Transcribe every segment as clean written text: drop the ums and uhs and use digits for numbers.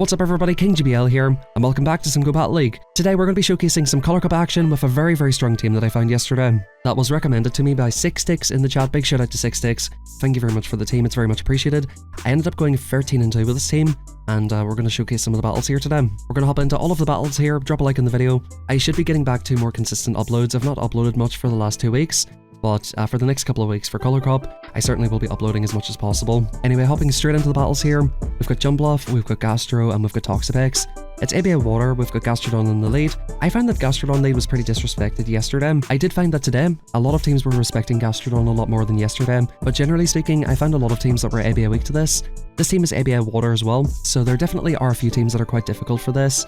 What's up everybody, KingGBL here, and welcome back to some Go Battle League. Today we're going to be showcasing some Colour Cup action with a very strong team that I found yesterday. That was recommended to me by Six Sticks in the chat. Big shout out to Six Sticks. Thank you very much for the team, it's very much appreciated. I ended up going 13-2 with this team, and we're going to showcase some of the battles here today. We're going to hop into all of the battles here, drop a like in the video. I should be getting back to more consistent uploads. I've not uploaded much for the last 2 weeks. But for the next couple of weeks for Colour Cup, I certainly will be uploading as much as possible. Anyway, hopping straight into the battles here, we've got Jumbluff, we've got Gastro, and we've got Toxapex. It's ABA Water, we've got Gastrodon in the lead. I found that Gastrodon lead was pretty disrespected yesterday. I did find that today, a lot of teams were respecting Gastrodon a lot more than yesterday, but generally speaking, I found a lot of teams that were ABA weak to this. This team is ABA Water as well, so there definitely are a few teams that are quite difficult for this.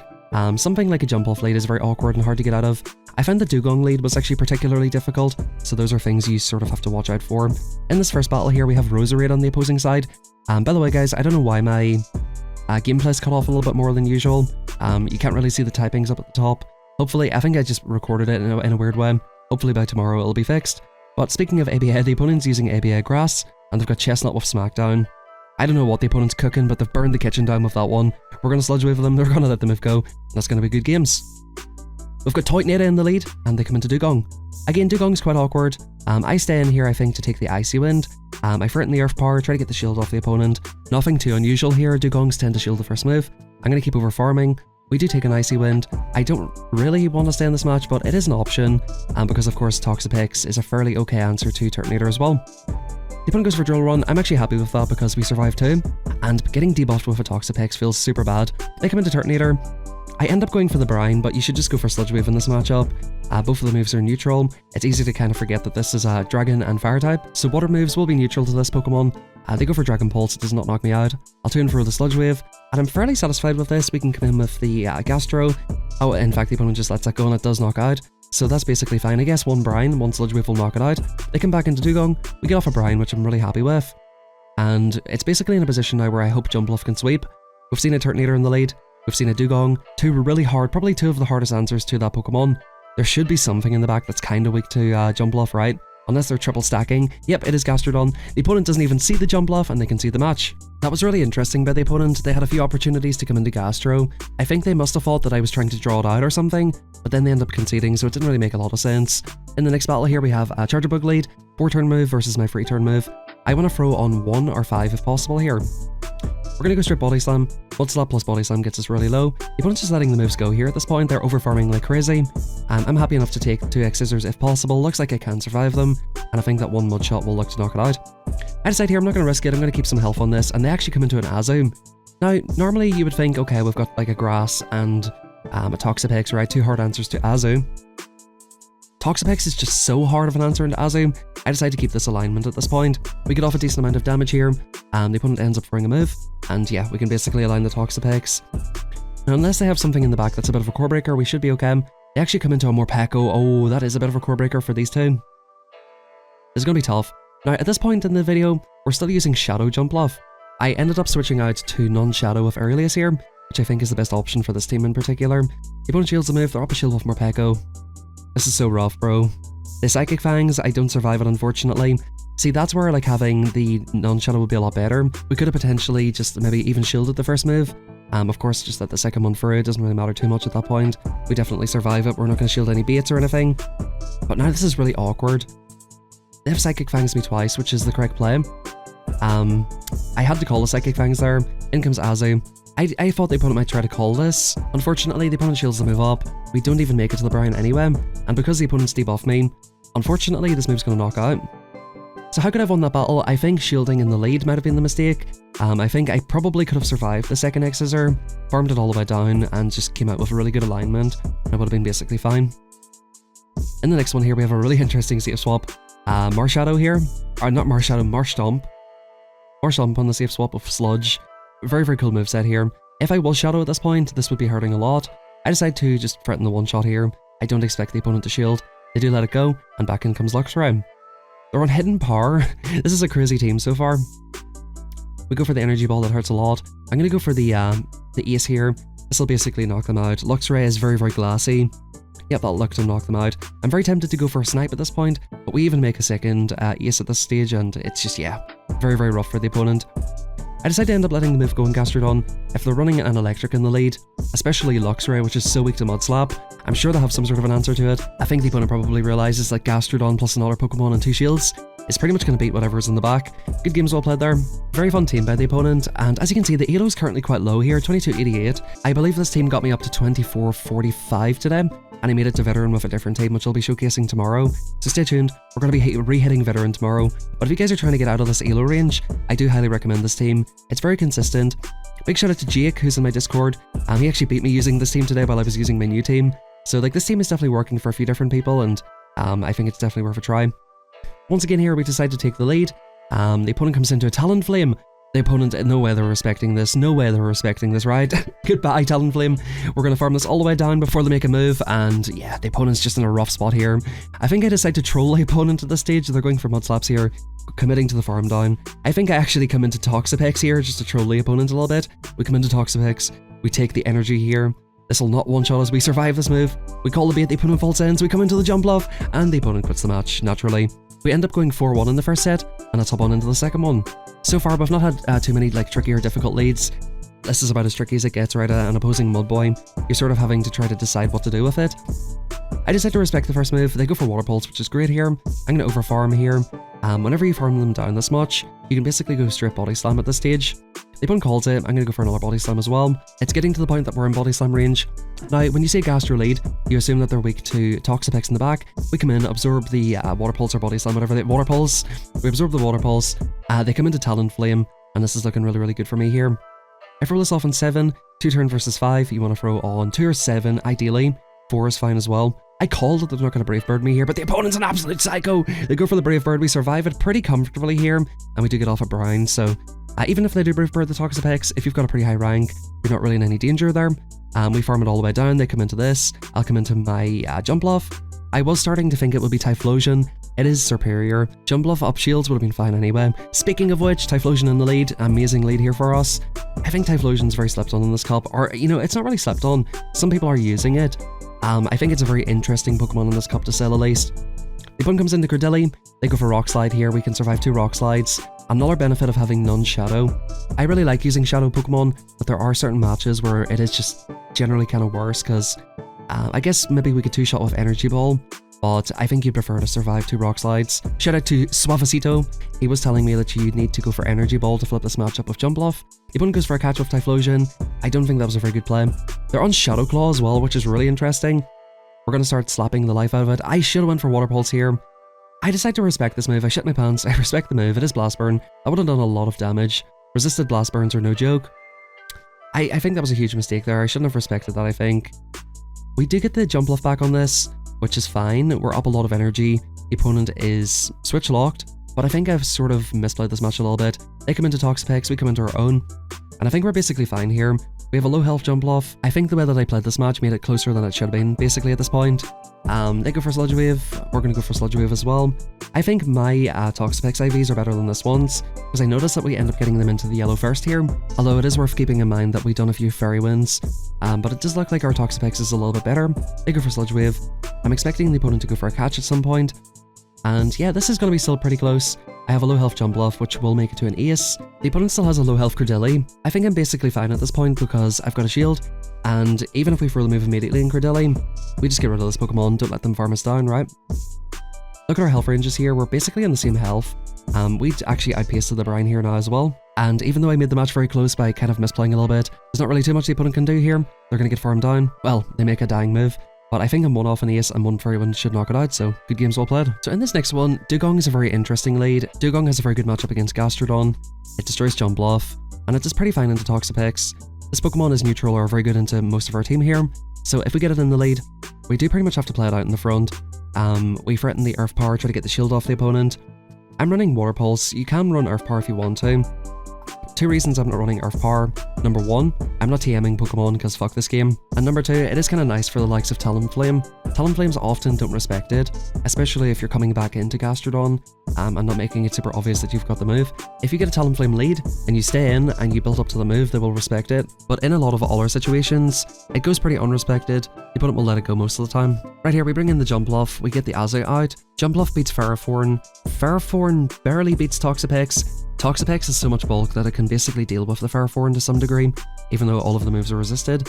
Something like a Jump-Off lead is very awkward and hard to get out of. I found the Dugong lead was actually particularly difficult, so those are things you sort of have to watch out for. In this first battle here, we have Roserade on the opposing side. By the way guys, I don't know why my gameplay's cut off a little bit more than usual. You can't really see the typings up at the top. Hopefully, I think I just recorded it in a weird way. Hopefully by tomorrow it'll be fixed. But speaking of ABA, the opponent's using ABA Grass, and they've got Chestnut with Smackdown. I don't know what the opponent's cooking, but they've burned the kitchen down with that one. We're going to sludge wave them, they're going to let the move go, and that's going to be good games. We've got Toitnada in the lead, and they come into Dugong. Again, Dugong's quite awkward. I stay in here, I think, to take the Icy Wind. I threaten the Earth Power, try to get the shield off the opponent. Nothing too unusual here, Dugongs tend to shield the first move. I'm going to keep over farming. We do take an Icy Wind. I don't really want to stay in this match, but it is an option, because of course Toxapex is a fairly okay answer to Turtonator as well. The opponent goes for Drill Run. I'm actually happy with that because we survived too, and getting debuffed with a Toxapex feels super bad. They come into Turtonator. I end up going for the Brine, but you should just go for Sludge Wave in this matchup. Both of the moves are neutral. It's easy to kind of forget that this is a Dragon and Fire type, so water moves will be neutral to this Pokemon. They go for Dragon Pulse, it does not knock me out. I'll tune for the Sludge Wave, and I'm fairly satisfied with this. We can come in with the Gastro. Oh, in fact, the opponent just lets that go and it does knock out. So that's basically fine. I guess one Brine, one Sludge Wave will knock it out. They come back into Dugong, we get off a Brine, which I'm really happy with. And it's basically in a position now where I hope Jumbluff can sweep. We've seen a Turtonator in the lead, we've seen a Dugong, two really hard, probably two of the hardest answers to that Pokemon. There should be something in the back that's kind of weak to Jumbluff, right? Unless they're triple stacking. Yep, it is Gastrodon. The opponent doesn't even see the Jumbluff and they can see the match. That was really interesting by the opponent. They had a few opportunities to come into Gastro. I think they must have thought that I was trying to draw it out or something, but then they end up conceding, so it didn't really make a lot of sense. In the next battle here, we have a Charger Bug lead, 4-turn move versus my 3-turn move. I want to throw on 1 or 5 if possible here. We're going to go straight Body Slam. Blood Slap plus Body Slam gets us really low. The opponent's just letting the moves go here at this point. They're over farming like crazy. I'm happy enough to take 2 X Scissors if possible. Looks like I can survive them, and I think that 1 Mud Shot will look to knock it out. I decide here I'm not going to risk it. I'm going to keep some health on this, and they actually come into an Azu. Now, normally you would think, okay, we've got like a Grass and a Toxapex, right? 2 hard answers to Azu. Toxapex is just so hard of an answer into Azu. I decide to keep this alignment at this point. We get off a decent amount of damage here, and the opponent ends up throwing a move, and yeah, we can basically align the Toxapex. Now, unless they have something in the back that's a bit of a core breaker, we should be okay. They actually come into a Morpeko. Oh, that is a bit of a core breaker for these two. This is going to be tough. Now, at this point in the video, we're still using Shadow Jumbluff. I ended up switching out to non-Shadow with Aurelius here, which I think is the best option for this team in particular. The opponent shields a move, they're up a shield with Morpeko. This is so rough, bro. The Psychic Fangs, I don't survive it, unfortunately. See, that's where like having the non-Shadow would be a lot better. We could have potentially just maybe even shielded the first move. Of course, just let the second one through. It doesn't really matter too much at that point. We definitely survive it. We're not going to shield any baits or anything. But now this is really awkward. They have Psychic Fangs me twice, which is the correct play. I had to call the Psychic Fangs there. In comes Azu. I thought the opponent might try to call this. Unfortunately, the opponent shields the move up. We don't even make it to the Brine anyway. And because the opponent's debuffed me, unfortunately, this move's going to knock out. So how could I have won that battle? I think shielding in the lead might have been the mistake. I think I probably could have survived the second X Scissor, farmed it all the way down, and just came out with a really good alignment. It would have been basically fine. In the next one here, we have a really interesting safe swap. Marshadow here. Or not Marshadow, Marshtomp. Marshtomp on the safe swap of Sludge. Very cool moveset here. If I was Shadow at this point, this would be hurting a lot. I decide to just threaten the one-shot here. I don't expect the opponent to shield. They do let it go, and back in comes Luxray. They're on Hidden Power. This is a crazy team so far. We go for the Energy Ball, that hurts a lot. I'm going to go for the Ace here. This will basically knock them out. Luxray is very glassy. Yep, that'll look to knock them out. I'm very tempted to go for a Snipe at this point, but we even make a second Ace at this stage, and it's just, yeah, very rough for the opponent. I decided to end up letting the move go in Gastrodon. If they're running an electric in the lead, especially Luxray, which is so weak to Mud Slap, I'm sure they'll have some sort of an answer to it. I think the opponent probably realizes that Gastrodon plus another Pokemon and 2 shields is pretty much going to beat whatever's in the back. Good games well played there. Very fun team by the opponent, and as you can see, the ELO is currently quite low here, 2288. I believe this team got me up to 2445 today, and I made it to Veteran with a different team, which I'll be showcasing tomorrow. So stay tuned, we're going to be re-hitting Veteran tomorrow. But if you guys are trying to get out of this ELO range, I do highly recommend this team. It's very consistent. Big shout out to Jake, who's in my Discord. He actually beat me using this team today while I was using my new team. So like, this team is definitely working for a few different people, and I think it's definitely worth a try. Once again here, we decide to take the lead. The opponent comes into a Talonflame. The opponent, no way they're respecting this, no way they're respecting this, right? Goodbye, Talonflame. We're going to farm this all the way down before they make a move, and yeah, the opponent's just in a rough spot here. I think I decide to troll the opponent at this stage. They're going for Mud Slaps here, committing to the farm down. I think I actually come into Toxapex here just to troll the opponent a little bit. We come into Toxapex, we take the energy here. This will not one-shot us, we survive this move. We call the bait, the opponent falls in, so we come into the jump love, and the opponent quits the match, naturally. We end up going 4-1 in the first set, and let's hop on into the second one. So far, we've not had too many like tricky or difficult leads. This is about as tricky as it gets, right? An opposing Mud Boy. You're sort of having to try to decide what to do with it. I decide to respect the first move. They go for Water Pulse, which is great here. I'm going to overfarm here. Whenever you farm them down this much, you can basically go straight Body Slam at this stage. The opponent calls it, I'm going to go for another Body Slam as well. It's getting to the point that we're in Body Slam range. Now, when you say Gastro lead, you assume that they're weak to Toxapex in the back. We come in, absorb the Water Pulse or Body Slam, whatever they Water Pulse. We absorb the Water Pulse. They come into Talonflame, and this is looking really, really good for me here. I throw this off on 7, 2 turn versus 5. You want to throw on 2 or 7, ideally. 4 is fine as well. I called that they're not going to Brave Bird me here, but the opponent's an absolute psycho. They go for the Brave Bird. We survive it pretty comfortably here, and we do get off at Brown, so even if they do Brave Bird the Toxapex, if you've got a pretty high rank, you're not really in any danger there. We farm it all the way down. They come into this. I'll come into my Jumpluff. I was starting to think it would be Typhlosion. It is superior. Jumpluff up shields would have been fine anyway. Speaking of which, Typhlosion in the lead. Amazing lead here for us. I think Typhlosion's very slept on in this cup, or you know, it's not really slept on. Some people are using it. I think it's a very interesting Pokemon in this cup to sell at least. The opponent comes into Cordilli. They go for Rock Slide here. We can survive 2 Rock Slides. Another benefit of having non-Shadow. I really like using Shadow Pokemon, but there are certain matches where it is just generally kind of worse, because I guess maybe we could 2-shot with Energy Ball, but I think you'd prefer to survive 2 Rock Slides. Shout out to Suavecito. He was telling me that you need to go for Energy Ball to flip this matchup with Jumpluff. The opponent goes for a catch with Typhlosion. I don't think that was a very good play. They're on Shadow Claw as well, which is really interesting. We're going to start slapping the life out of it. I should have went for Water Pulse here. I decide to respect this move. I shit my pants. I respect the move. It is Blast Burn. That would have done a lot of damage. Resisted Blast Burns are no joke. I think that was a huge mistake there. I shouldn't have respected that, I think. We do get the Jumpluff back on this, which is fine. We're up a lot of energy. The opponent is switch locked, but I think I've sort of misplayed this match a little bit. They come into Toxapex, we come into our own, and I think we're basically fine here. We have a low health Jumpluff. I think the way that I played this match made it closer than it should have been, basically, at this point. They go for Sludge Wave. We're going to go for Sludge Wave as well. I think my Toxapex IVs are better than this one's, because I noticed that we end up getting them into the yellow first here, although it is worth keeping in mind that we've done a few Fairy Winds, but it does look like our Toxapex is a little bit better. They go for Sludge Wave. I'm expecting the opponent to go for a catch at some point, and yeah, this is going to be still pretty close. I have a low health Jumpluff, which will make it to an ace. The opponent still has a low health Cordilli. I think I'm basically fine at this point because I've got a shield, and even if we throw the move immediately in Cordilli, we just get rid of this Pokemon, don't let them farm us down, right? Look at our health ranges here, we're basically on the same health. We actually outpaced the Brine here now as well, and even though I made the match very close by kind of misplaying a little bit, there's not really too much the opponent can do here. They're going to get farmed down. Well, they make a dying move, but I think I'm one off an ace and one Fairy Wind should knock it out, so good games well played. So in this next one, Dugong is a very interesting lead. Dugong has a very good matchup against Gastrodon. It destroys Jumpluff, and it does pretty fine into Toxapex. This Pokemon is neutral or very good into most of our team here, so if we get it in the lead, we do pretty much have to play it out in the front. We threaten the Earth Power, try to get the shield off the opponent. I'm running Water Pulse. You can run Earth Power if you want to. 2 reasons I'm not running Earth Power. Number 1, I'm not TMing Pokemon because fuck this game. And number 2, it is kind of nice for the likes of Talonflame. Talonflames often don't respect it, especially if you're coming back into Gastrodon and not making it super obvious that you've got the move. If you get a Talonflame lead and you stay in and you build up to the move, they will respect it. But in a lot of other situations, it goes pretty unrespected. The opponent will let it go most of the time. Right here, we bring in the Jumpluff, we get the Azu out. Jumpluff beats Ferrothorn. Ferrothorn barely beats Toxapex. Toxapex is so much bulk that it can basically deal with the Ferrothorn to some degree, even though all of the moves are resisted.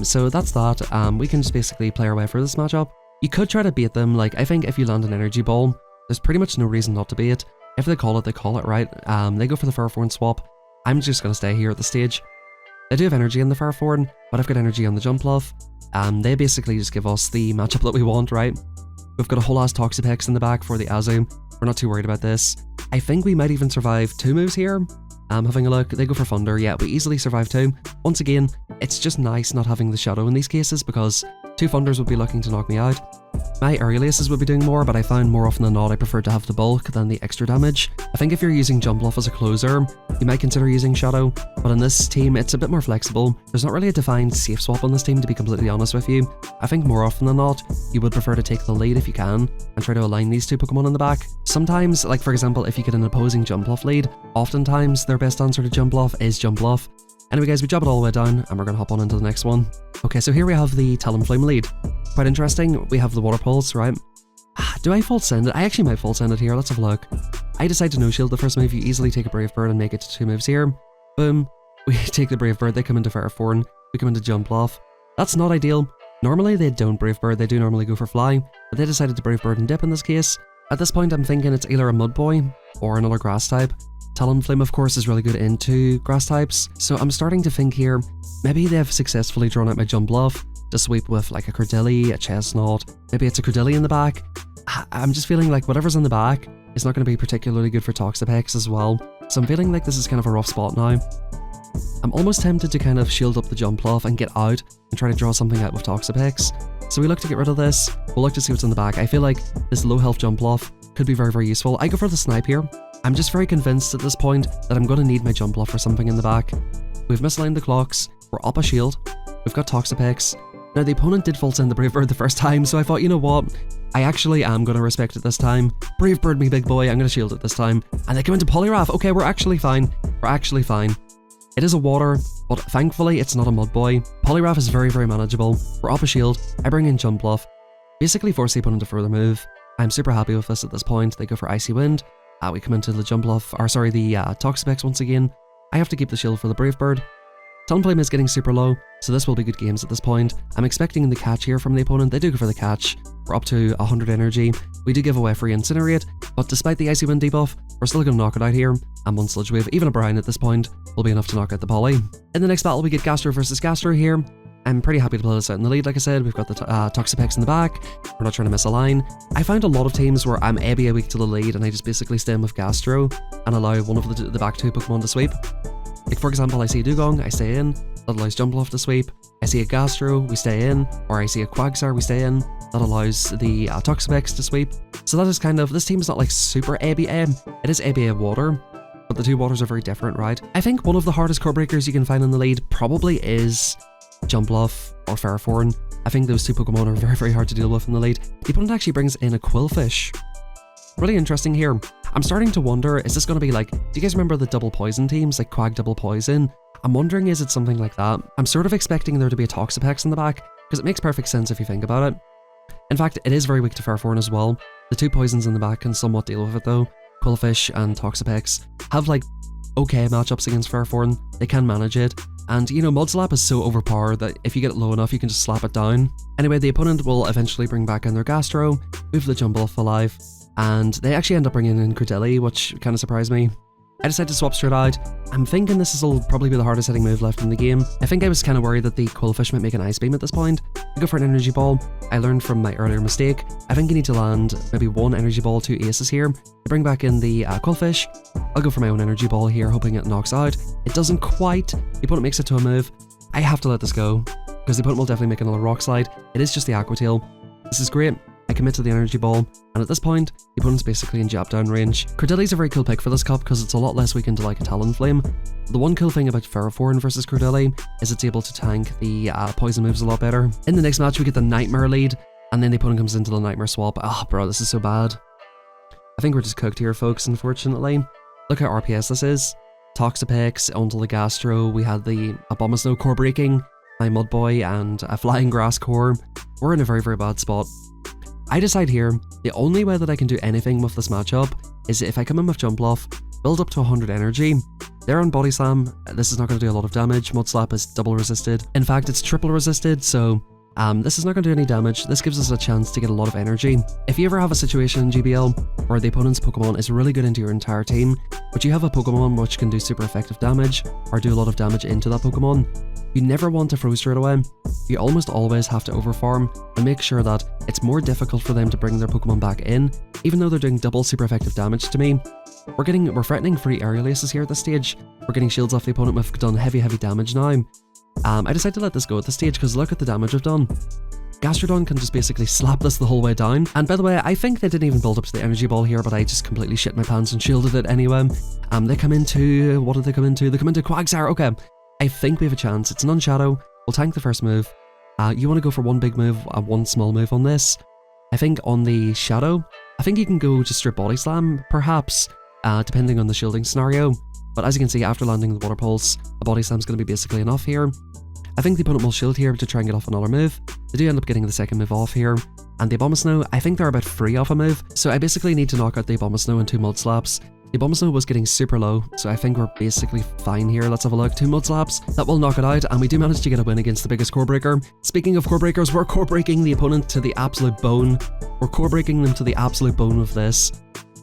So that's that. We can just basically play our way for this matchup. You could try to bait them. Like, I think if you land an energy ball, there's pretty much no reason not to bait. If they call it, right? They go for the Ferrothorn swap. I'm just going to stay here at the stage. I do have energy on the Ferrothorn, but I've got energy on the Jumpluff. They basically just give us the matchup that we want, right? We've got a whole ass Toxapex in the back for the Azu. We're not too worried about this. I think we might even survive 2 moves here. Having a look, they go for Thunder. Yeah, we easily survive 2. Once again, it's just nice not having the Shadow in these cases because 2 Thunders would be looking to knock me out. My aerial aces would be doing more, but I found more often than not I prefer to have the bulk than the extra damage. I think if you're using Jumpluff as a closer, you might consider using Shadow, but in this team it's a bit more flexible. There's not really a defined safe swap on this team, to be completely honest with you. I think more often than not, you would prefer to take the lead if you can, and try to align these 2 Pokemon in the back. Sometimes, like for example, if you get an opposing Jumpluff lead, oftentimes their best answer to Jumpluff is Jumpluff. Anyway guys, we drop it all the way down, and we're going to hop on into the next one. Okay, so here we have the Talonflame lead. Quite interesting, we have the Water Pulse, right? Do I full send it? I actually might full send it here, let's have a look. I decide to no shield the first move, you easily take a Brave Bird and make it to 2 moves here. Boom, we take the Brave Bird, they come into Ferrothorn, we come into Jumpluff. That's not ideal. Normally they don't Brave Bird, they do normally go for Fly, but they decided to Brave Bird and Dip in this case. At this point I'm thinking it's either a Mud Boy or another Grass type. Talonflame of course is really good into Grass types, so I'm starting to think here, maybe they've successfully drawn out my Jumpluff to sweep with like a Cordilly, a Chestnut, maybe it's a Cordilly in the back. I'm just feeling like whatever's in the back is not going to be particularly good for Toxapex as well, so I'm feeling like this is kind of a rough spot now. I'm almost tempted to kind of shield up the Jumpluff and get out and try to draw something out with Toxapex. So we look to get rid of this, we'll look to see what's in the back. I feel like this low health Jumpluff could be very useful. I go for the Snipe here. I'm just very convinced at this point that I'm going to need my Jumpluff for something in the back. We've misaligned the clocks, we're up a shield, we've got Toxapex. Now the opponent did full send the Brave Bird the first time, so I thought, you know what, I actually am going to respect it this time. Brave Bird me big boy, I'm going to shield it this time. And they come into Poliwrath. Okay, we're actually fine. We're actually fine. It is a water, but thankfully it's not a Mud Boy. Poliwrath is very manageable. We're up a shield, I bring in Jumpluff, basically force the opponent to further move. I'm super happy with this at this point. They go for Icy Wind. We come into the Jumpluff, or sorry, the Toxapex once again. I have to keep the shield for the Brave Bird. Talonflame is getting super low, so this will be good games at this point. I'm expecting the catch here from the opponent. They do go for the catch. We're up to 100 energy. We do give away free Incinerate, but despite the Icy Wind debuff, we're still going to knock it out here. And one Sludge Wave, even a Brine at this point, will be enough to knock out the Poly. In the next battle, we get Gastro versus Gastro here. I'm pretty happy to play this out in the lead, like I said. We've got the Toxapex in the back. We're not trying to miss a line. I find a lot of teams where I'm a weak to the lead and I just basically stem with Gastro and allow one of the back 2 Pokemon to sweep. Like for example, I see a Dugong, I stay in. That allows Jumpluff to sweep. I see a Gastro, we stay in. Or I see a Quagsire, we stay in. That allows the Toxapex to sweep. So that is kind of, this team is not like super ABA. It is ABA water, but the 2 waters are very different, right? I think one of the hardest core breakers you can find in the lead probably is Jumpluff or Ferrothorn. I think those 2 Pokemon are very hard to deal with in the lead. The opponent actually brings in a Quillfish. Really interesting here. I'm starting to wonder, is this going to be like, do you guys remember the double poison teams, like Quag double poison? I'm wondering, is it something like that? I'm sort of expecting there to be a Toxapex in the back, because it makes perfect sense if you think about it. In fact, it is very weak to Ferrothorn as well. The 2 poisons in the back can somewhat deal with it though. Quillfish and Toxapex have like okay matchups against Ferrothorn. They can manage it. And you know, Mud Slap is so overpowered that if you get it low enough, you can just slap it down. Anyway, the opponent will eventually bring back in their Gastro, move the Jumpluff alive, and they actually end up bringing in Cordilly, which kind of surprised me. I decided to swap straight out. I'm thinking this will probably be the hardest hitting move left in the game. I think I was kind of worried that the Quillfish might make an Ice Beam at this point. We go for an Energy Ball. I learned from my earlier mistake. I think you need to land maybe 1 Energy Ball, 2 Aces here. To bring back in the Quillfish. I'll go for my own Energy Ball here, hoping it knocks out. It doesn't quite. The opponent makes it to a move. I have to let this go, because the opponent will definitely make another Rock Slide. It is just the Aqua Tail. This is great. I commit to the Energy Ball, and at this point, the opponent's basically in jab down range. Cordilly's a very cool pick for this cup because it's a lot less weakened to like a Talonflame. The one cool thing about Ferrothorn versus Cordilly is it's able to tank the poison moves a lot better. In the next match, we get the Nightmare lead, and then the opponent comes into the Nightmare swap. Ah, bro, this is so bad. I think we're just cooked here, folks, unfortunately. Look how RPS this is. Toxapex onto the Gastro. We had the Abomasnow core breaking, my Mud Boy, and a Flying Grass core. We're in a very bad spot. I decide here, the only way that I can do anything with this matchup is if I come in with Jumpluff, build up to 100 energy. They're on Body Slam. This is not going to do a lot of damage. Mud Slap is double resisted. In fact, it's triple resisted, so this is not going to do any damage. This gives us a chance to get a lot of energy. If you ever have a situation in GBL where the opponent's Pokemon is really good into your entire team, but you have a Pokemon which can do super effective damage or do a lot of damage into that Pokemon, you never want to froze straight away. You almost always have to overfarm and make sure that it's more difficult for them to bring their Pokemon back in, even though they're doing double super effective damage to me. We're threatening free aerial aces here at this stage. We're getting shields off the opponent. We've done heavy damage now. I decided to let this go at this stage because look at the damage I've done. Gastrodon can just basically slap this the whole way down. And by the way, I think they didn't even build up to the energy ball here, but I just completely shit my pants and shielded it anyway. They come into... what did they come into? They come into Quagsire. Okay, I think we have a chance. It's an Unshadow. We'll tank the first move. You want to go for one big move and one small move on this. I think on the Shadow, I think you can go just straight Body Slam, perhaps, depending on the shielding scenario. But as you can see, after landing the Water Pulse, a Body Slam's going to be basically enough here. I think the opponent will shield here to try and get off another move. They do end up getting the second move off here. And the Abomasnow, I think they're about 3 off a move. So I basically need to knock out the Abomasnow and 2 Mud Slaps. The Abomasnow was getting super low, so I think we're basically fine here. Let's have a look. 2 Mud Slaps. That will knock it out, and we do manage to get a win against the biggest core breaker. Speaking of core breakers, we're core breaking the opponent to the absolute bone. We're core breaking them to the absolute bone with this.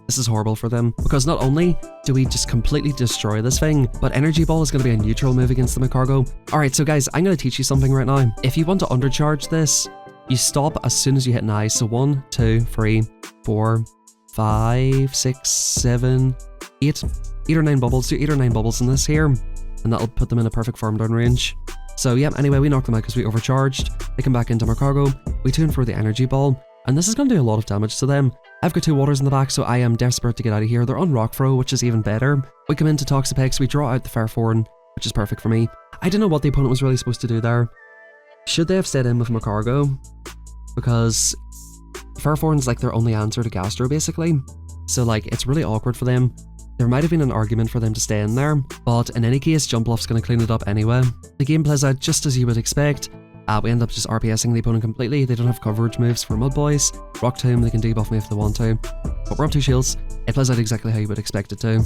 This is horrible for them, because not only do we just completely destroy this thing, but Energy Ball is going to be a neutral move against the Magcargo. Alright, so guys, I'm going to teach you something right now. If you want to undercharge this, you stop as soon as you hit an eye. So 1, 2, 3, 4, 5, 6, 7, 8 or 9 bubbles. Do 8 or 9 bubbles in this here, and that'll put them in a perfect farm down range. So yeah, anyway, we knocked them out because we overcharged. They come back into Magcargo. We tune for the Energy Ball, and this is going to do a lot of damage to them. I've got 2 waters in the back, so I am desperate to get out of here. They're on Rock Throw, which is even better. We come into Toxapex, we draw out the Fairthorn, which is perfect for me. I don't know what the opponent was really supposed to do there. Should they have stayed in with Magcargo? Because Fairthorn's like their only answer to Gastro, basically. So like, it's really awkward for them. There might have been an argument for them to stay in there, but in any case, Jumpluff's going to clean it up anyway. The game plays out just as you would expect. We end up just RPSing the opponent completely. They don't have coverage moves for Mud Boys. Rock Tomb, they can debuff me if they want to. But we're up 2 shields. It plays out exactly how you would expect it to.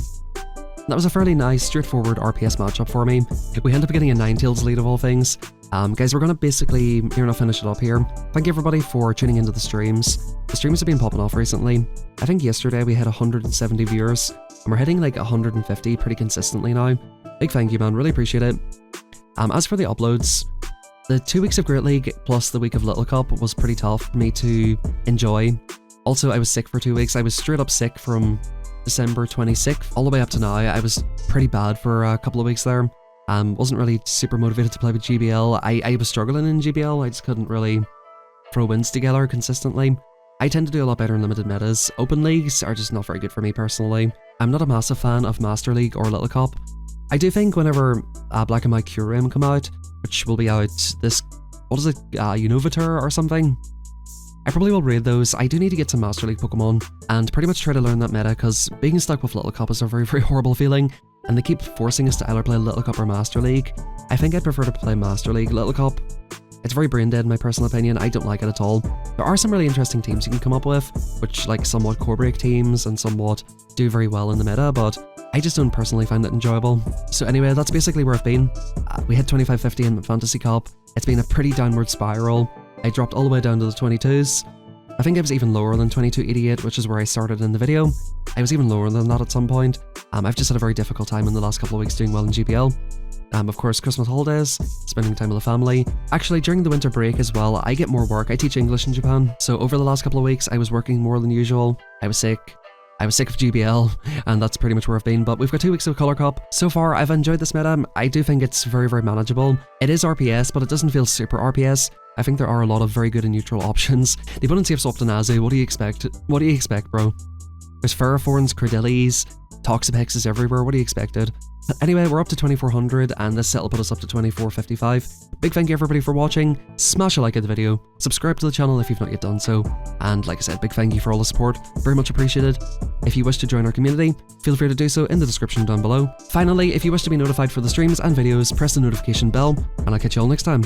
That was a fairly nice, straightforward RPS matchup for me. We end up getting a Ninetales lead of all things. Guys, we're going to basically finish it up here. Thank you everybody for tuning into the streams. The streams have been popping off recently. I think yesterday we had 170 viewers, and we're hitting like 150 pretty consistently now. Big thank you, man. Really appreciate it. As for the uploads, the 2 weeks of Great League plus the week of Little Cup was pretty tough for me to enjoy. Also, I was sick for 2 weeks. I was straight up sick from December 26th all the way up to now. I was pretty bad for a couple of weeks there. Wasn't really super motivated to play with GBL. I was struggling in GBL. I just couldn't really throw wins together consistently. I tend to do a lot better in limited metas. Open leagues are just not very good for me personally. I'm not a massive fan of Master League or Little Cup. I do think whenever Black and White Kyurem come out, which will be out this, what is it, Unovator or something? I probably will raid those. I do need to get some Master League Pokemon and pretty much try to learn that meta, because being stuck with Little Cup is a very, very horrible feeling, and they keep forcing us to either play Little Cup or Master League. I think I'd prefer to play Master League. Little Cup, it's very brain dead in my personal opinion. I don't like it at all. There are some really interesting teams you can come up with, which like somewhat core break teams and somewhat do very well in the meta, but I just don't personally find it enjoyable. So anyway, that's basically where I've been. We hit 2550 in Fantasy Cup. It's been a pretty downward spiral. I dropped all the way down to the 22s. I think I was even lower than 2288, which is where I started in the video. I was even lower than that at some point. I've just had a very difficult time in the last couple of weeks doing well in GBL. Of course, Christmas holidays, spending time with the family. Actually, during the winter break as well, I get more work. I teach English in Japan, so over the last couple of weeks, I was working more than usual. I was sick of GBL, and that's pretty much where I've been, but we've got 2 weeks of Color Cup. So far, I've enjoyed this meta. I do think it's very, very manageable. It is RPS, but it doesn't feel super RPS. I think there are a lot of very good and neutral options. The opponent saves up to Nazu. What do you expect? What do you expect, bro? There's Ferrothorns, Cordillies, Toxapexes everywhere. What do you expected? Anyway, we're up to 2400, and this set will put us up to 2455. Big thank you everybody for watching. Smash a like at the video, subscribe to the channel if you've not yet done so, and like I said, big thank you for all the support, very much appreciated. If you wish to join our community, feel free to do so in the description down below. Finally, if you wish to be notified for the streams and videos, press the notification bell, and I'll catch you all next time.